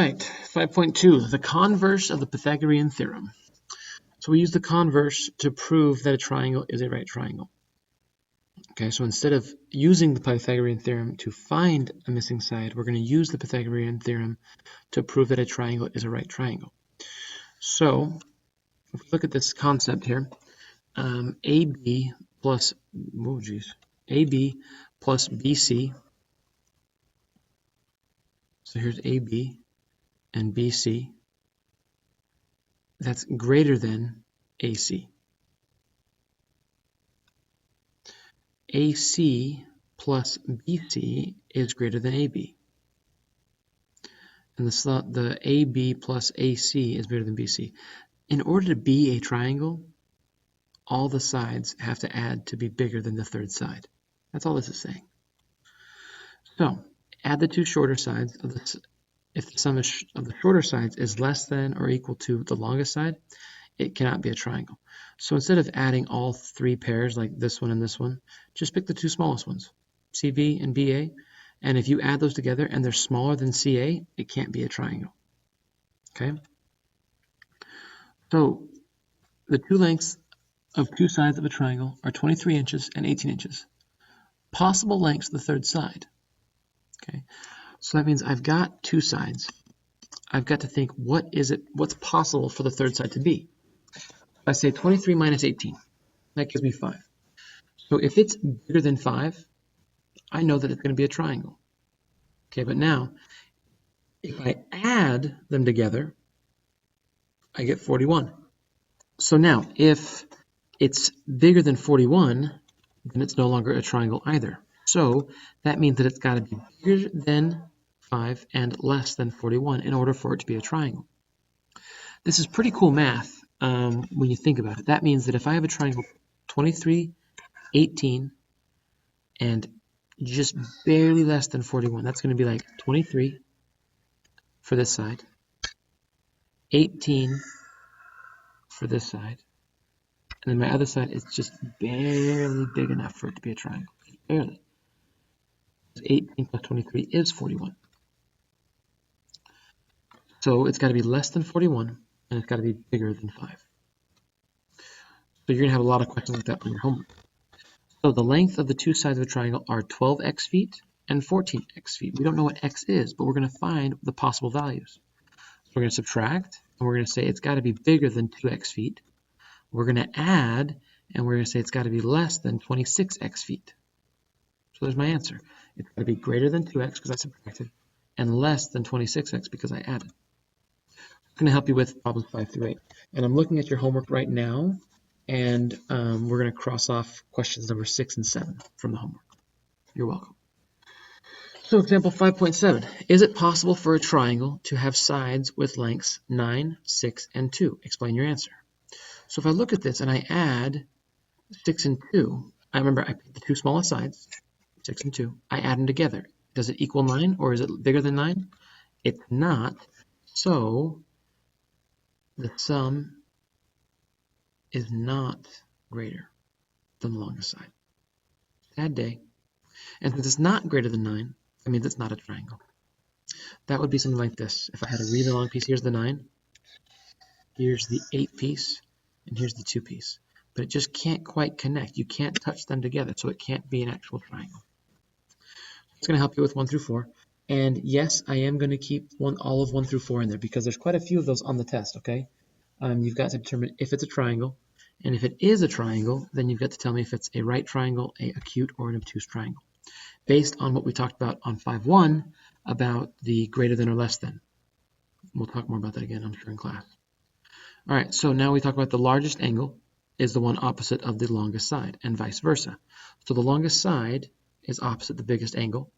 right, 5.2, the converse of the Pythagorean theorem. So we use the converse to prove that a triangle is a right triangle. Okay, so instead of using the Pythagorean theorem to find a missing side, we're going to use the Pythagorean theorem to prove that a triangle is a right triangle. So if we look at this concept here, AB plus, AB plus BC. So here's AB and BC. That's greater than AC. AC plus BC is greater than AB. And the AB plus AC is greater than BC. In order to be a triangle, all the sides have to add to be bigger than the third side. That's all this is saying. So add the two shorter sides of this. If the sum of the shorter sides is less than or equal to the longest side, it cannot be a triangle. So instead of adding all three pairs like this one and this one, just pick the two smallest ones, CV and BA. And if you add those together and they're smaller than CA, it can't be a triangle. Okay? So the two lengths of two sides of a triangle are 23 inches and 18 inches. Possible lengths of the third side. Okay? So that means I've got two sides. I've got to think, what's possible for the third side to be? I say 23 minus 18. That gives me 5. So if it's bigger than 5, I know that it's going to be a triangle. Okay, but now, if I add them together, I get 41. So now, if it's bigger than 41, then it's no longer a triangle either. So that means that it's got to be bigger than 5 and less than 41 in order for it to be a triangle. This is pretty cool math when you think about it. That means that if I have a triangle 23, 18, and just barely less than 41, that's going to be like 23 for this side, 18 for this side, and then my other side is just barely big enough for it to be a triangle. Barely. 18 plus 23 is 41. So it's got to be less than 41, and it's got to be bigger than 5. So you're going to have a lot of questions like that on your homework. So the length of the two sides of a triangle are 12x feet and 14x feet. We don't know what x is, but we're going to find the possible values. So we're going to subtract, and we're going to say it's got to be bigger than 2x feet. We're going to add, and we're going to say it's got to be less than 26x feet. So there's my answer. It's got to be greater than 2x because I subtracted, and less than 26x because I added. I'm going to help you with problems 5 through 8. And I'm looking at your homework right now, and we're going to cross off questions number 6 and 7 from the homework. You're welcome. So example 5.7, is it possible for a triangle to have sides with lengths 9, 6, and 2? Explain your answer. So if I look at this and I add 6 and 2, I pick the two smallest sides, 6 and 2, I add them together. Does it equal 9 or is it bigger than 9? It's not, so the sum is not greater than the longest side. Sad day. And since it's not greater than 9, that means it's not a triangle. That would be something like this. If I had a really long piece, here's the 9, here's the 8 piece, and here's the 2 piece. But it just can't quite connect. You can't touch them together, so it can't be an actual triangle. It's going to help you with 1 through 4. And yes, I am going to keep all of 1 through 4 in there because there's quite a few of those on the test, okay? You've got to determine if it's a triangle. And if it is a triangle, then you've got to tell me if it's a right triangle, an acute, or an obtuse triangle, based on what we talked about on 5.1 about the greater than or less than. We'll talk more about that again, I'm sure, in class. All right, so now we talk about the largest angle is the one opposite of the longest side, and vice versa. So the longest side is opposite the biggest angle,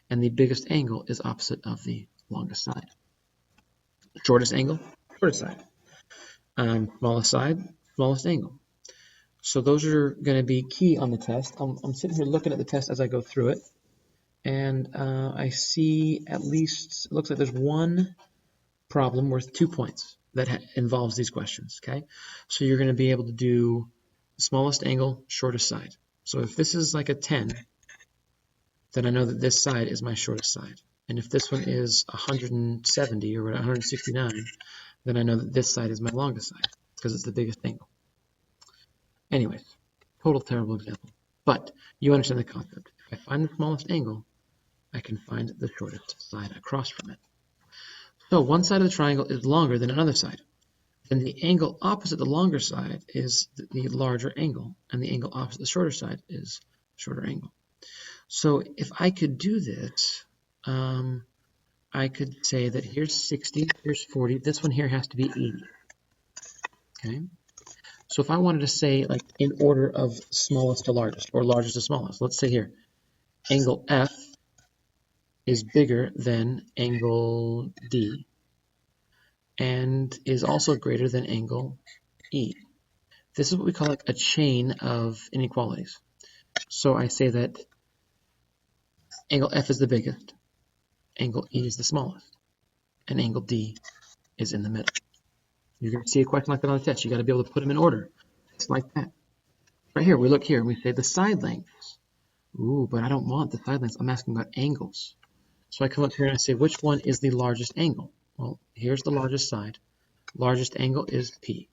and the biggest angle is opposite of the longest side. Shortest angle, shortest side. Smallest side, smallest angle. So those are going to be key on the test. I'm sitting here looking at the test as I go through it, and I see at least, it looks like there's one problem worth 2 points that involves these questions, okay? So you're going to be able to do smallest angle, shortest side. So if this is like a 10, then I know that this side is my shortest side. And if this one is 170 or 169, then I know that this side is my longest side because it's the biggest angle. Anyways, total terrible example. But you understand the concept. If I find the smallest angle, I can find the shortest side across from it. So one side of the triangle is longer than another side. Then the angle opposite the longer side is the larger angle, and the angle opposite the shorter side is the shorter angle. So if I could do this, I could say that here's 60, here's 40. This one here has to be 80. Okay. So if I wanted to say, like, in order of smallest to largest, or largest to smallest, let's say here, angle F is bigger than angle D and is also greater than angle E. This is what we call like a chain of inequalities. So I say that angle F is the biggest, angle E is the smallest, and angle D is in the middle. You're going to see a question like that on the test. You got to be able to put them in order, just like that. Right here, we look here and we say the side lengths. Ooh, but I don't want the side lengths. I'm asking about angles. So I come up here and I say, which one is the largest angle? Well, here's the largest side. Largest angle is P.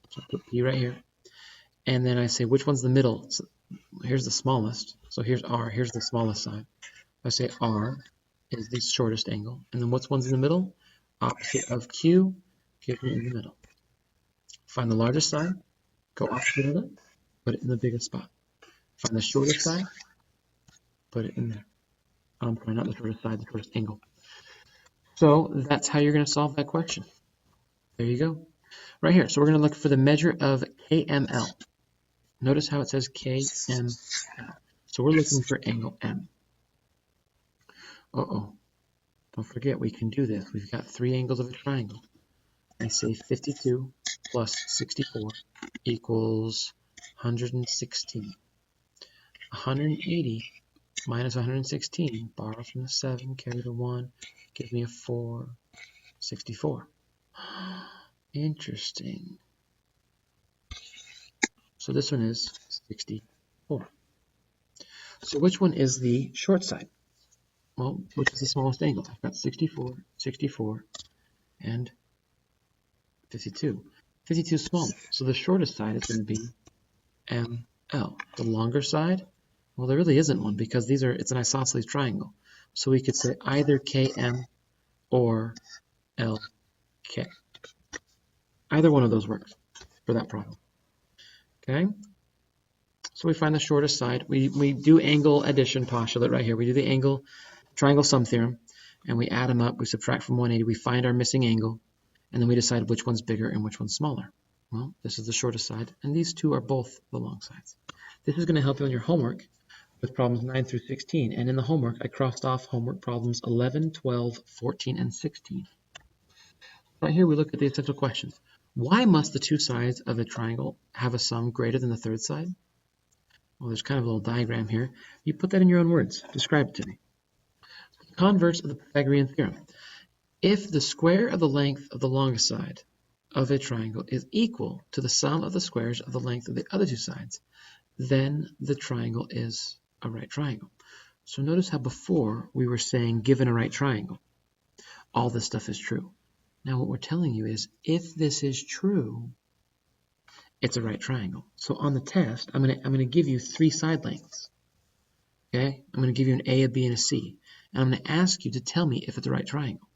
So I put P right here. And then I say, which one's the middle? So here's the smallest. So here's R. Here's the smallest side. I say R is the shortest angle. And then what's one's in the middle? Opposite of Q, give me in the middle. Find the largest side, go opposite of it, put it in the biggest spot. Find the shortest side, put it in there. Sorry, not the shortest side, the shortest angle. So that's how you're going to solve that question. There you go. Right here. So we're going to look for the measure of KML. Notice how it says KML. So we're looking for angle M. Uh-oh. Don't forget, we can do this. We've got three angles of a triangle. I say 52 plus 64 equals 116. 180 minus 116, borrow from the 7, carry the 1, give me a 4, 64. Interesting. So this one is 64. So which one is the short side? Well, which is the smallest angle? I've got 64, 64, and 52. 52 is smaller. So the shortest side is going to be ML. The longer side, well, there really isn't one because it's an isosceles triangle. So we could say either KM or LK. Either one of those works for that problem. Okay? So we find the shortest side. We do angle addition postulate right here. We do the angle triangle sum theorem, and we add them up. We subtract from 180. We find our missing angle, and then we decide which one's bigger and which one's smaller. Well, this is the shortest side, and these two are both the long sides. This is going to help you on your homework with problems 9 through 16. And in the homework, I crossed off homework problems 11, 12, 14, and 16. Right here, we look at the essential questions. Why must the two sides of a triangle have a sum greater than the third side? Well, there's kind of a little diagram here. You put that in your own words. Describe it to me. Converse of the Pythagorean theorem. If the square of the length of the longest side of a triangle is equal to the sum of the squares of the length of the other two sides, then the triangle is a right triangle. So notice how before we were saying given a right triangle, all this stuff is true. Now what we're telling you is if this is true, it's a right triangle. So on the test, I'm gonna give you three side lengths. Okay? I'm gonna give you an A, a B, and a C. And I'm gonna ask you to tell me if it's a right triangle.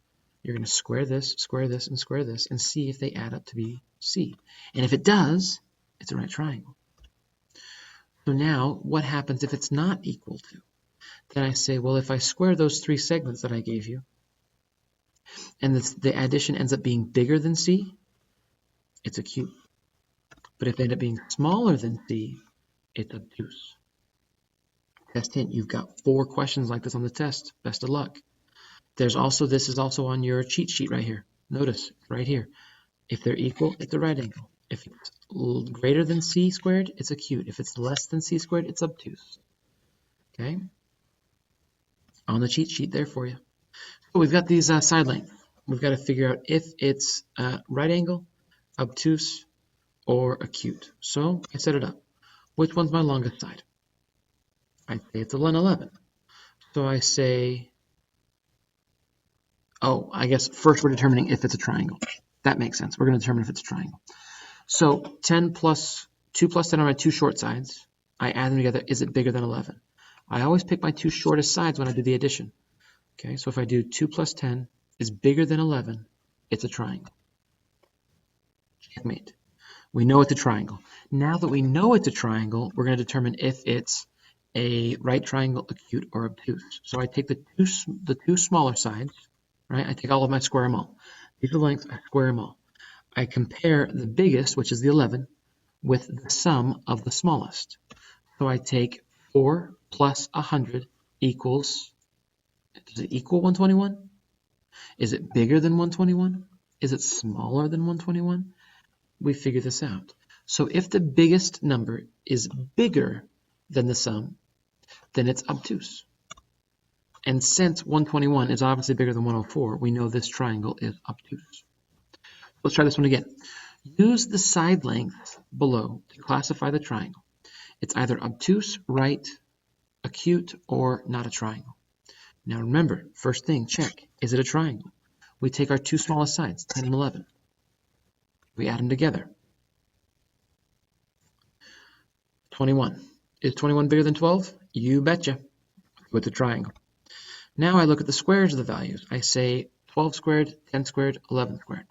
You're gonna square this, and square this, and see if they add up to be C. And if it does, it's a right triangle. So now, what happens if it's not equal to? Then I say, well, if I square those three segments that I gave you, and the addition ends up being bigger than C, it's acute. But if they end up being smaller than C, it's obtuse. Test hint, you've got 4 questions like this on the test. Best of luck. This is also on your cheat sheet right here. Notice, right here. If they're equal, it's a right angle. If it's greater than C squared, it's acute. If it's less than C squared, it's obtuse. Okay? On the cheat sheet there for you. So we've got these side lengths. We've got to figure out if it's right angle, obtuse, or acute. So I set it up. Which one's my longest side? I say it's 11. So I say Oh, I guess first we're determining if it's a triangle. That makes sense. We're going to determine if it's a triangle. So 10 plus 2 plus 10 are my two short sides. I add them together. Is it bigger than 11? I always pick my two shortest sides when I do the addition. Okay, so if I do 2 plus 10 is bigger than 11, it's a triangle. Checkmate. We know it's a triangle. Now that we know it's a triangle, we're going to determine if it's a right triangle, acute, or obtuse. So I take the two smaller sides, right? I take all of my square them all. These are the lengths, I square them all. I compare the biggest, which is the 11, with the sum of the smallest. So I take 4 plus 100 equals, does it equal 121? Is it bigger than 121? Is it smaller than 121? We figure this out. So if the biggest number is bigger than the sum, then it's obtuse. And since 121 is obviously bigger than 104, we know this triangle is obtuse. Let's try this one again. Use the side lengths below to classify the triangle. It's either obtuse, right, acute, or not a triangle. Now remember, first thing, check. Is it a triangle? We take our two smallest sides, 10 and 11. We add them together. 21. Is 21 bigger than 12? You betcha. With a triangle. Now I look at the squares of the values. I say 12 squared, 10 squared, 11 squared.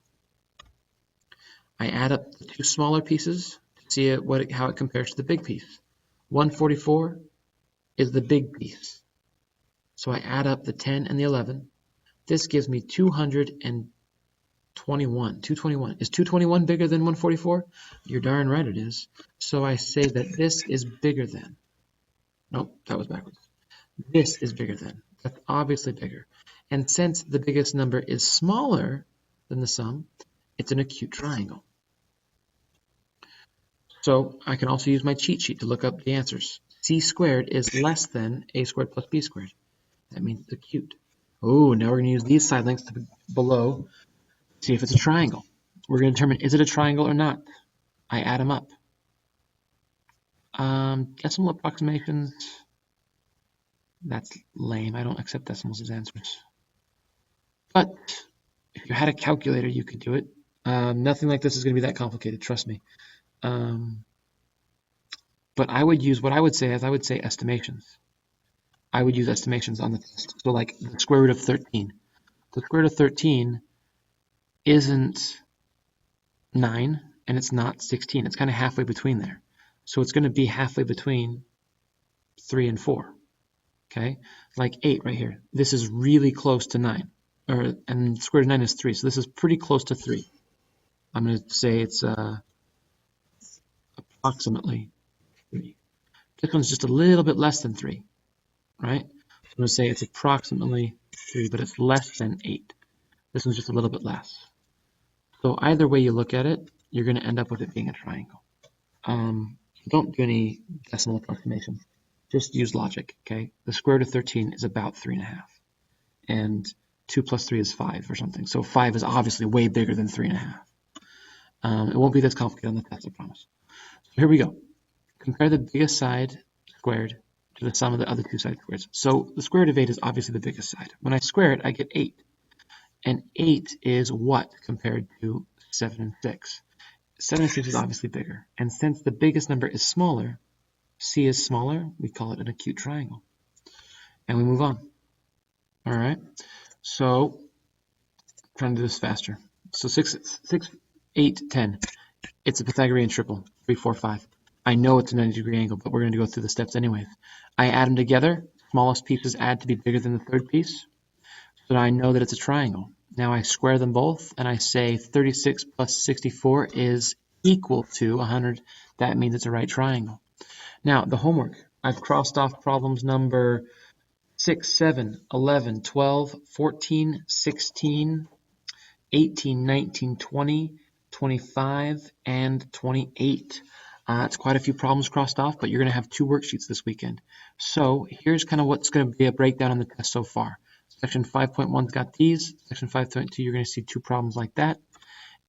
I add up the two smaller pieces to see how it compares to the big piece. 144 is the big piece. So I add up the 10 and the 11. This gives me 221. 221. Is 221 bigger than 144? You're darn right it is. So I say that this is bigger than. Nope, that was backwards. This is bigger than. That's obviously bigger. And since the biggest number is smaller than the sum, it's an acute triangle. So I can also use my cheat sheet to look up the answers. C squared is less than a squared plus b squared. That means it's acute. Oh, now we're going to use these side lengths below to see if it's a triangle. We're going to determine, is it a triangle or not? I add them up. Decimal approximations, that's lame. I don't accept decimals as answers. But if you had a calculator, you could do it. Nothing like this is going to be that complicated, trust me. But I would use what I would say estimations. I would use estimations on the test. So like the square root of 13. The square root of 13 isn't 9 and it's not 16. It's kind of halfway between there. So it's going to be halfway between 3 and 4. Okay? Like 8 right here. This is really close to 9. And the square root of 9 is 3. So this is pretty close to 3. I'm going to say it's approximately 3. This one's just a little bit less than 3, right? So I'm going to say it's approximately 3, but it's less than 8. This one's just a little bit less. So either way you look at it, you're going to end up with it being a triangle. Don't do any decimal approximations. Just use logic, okay? The square root of 13 is about 3.5. And 2 plus 3 is 5 or something. So 5 is obviously way bigger than 3.5. It won't be this complicated on the test, I promise. So here we go. Compare the biggest side squared to the sum of the other two side squares. So the square root of 8 is obviously the biggest side. When I square it, I get 8. And 8 is what compared to 7 and 6? 7 and 6 is obviously bigger. And since the biggest number is smaller, C is smaller, we call it an acute triangle. And we move on. All right. So I'm trying to do this faster. So 6, 8, 10. It's a Pythagorean triple, 3, 4, 5. I know it's a 90-degree angle, but we're going to go through the steps anyways. I add them together. Smallest pieces add to be bigger than the third piece. So I know that it's a triangle. Now I square them both, and I say 36 plus 64 is equal to 100. That means it's a right triangle. Now, the homework. I've crossed off problems number 6, 7, 11, 12, 14, 16, 18, 19, 20, 25, and 28. It's quite a few problems crossed off, but you're going to have 2 worksheets this weekend. So here's kind of what's going to be a breakdown on the test so far. Section 5.1's got these. Section 5.2, you're going to see 2 problems like that.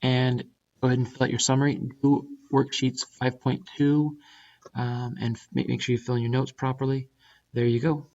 And go ahead and fill out your summary. Do worksheets 5.2 and make sure you fill in your notes properly. There you go.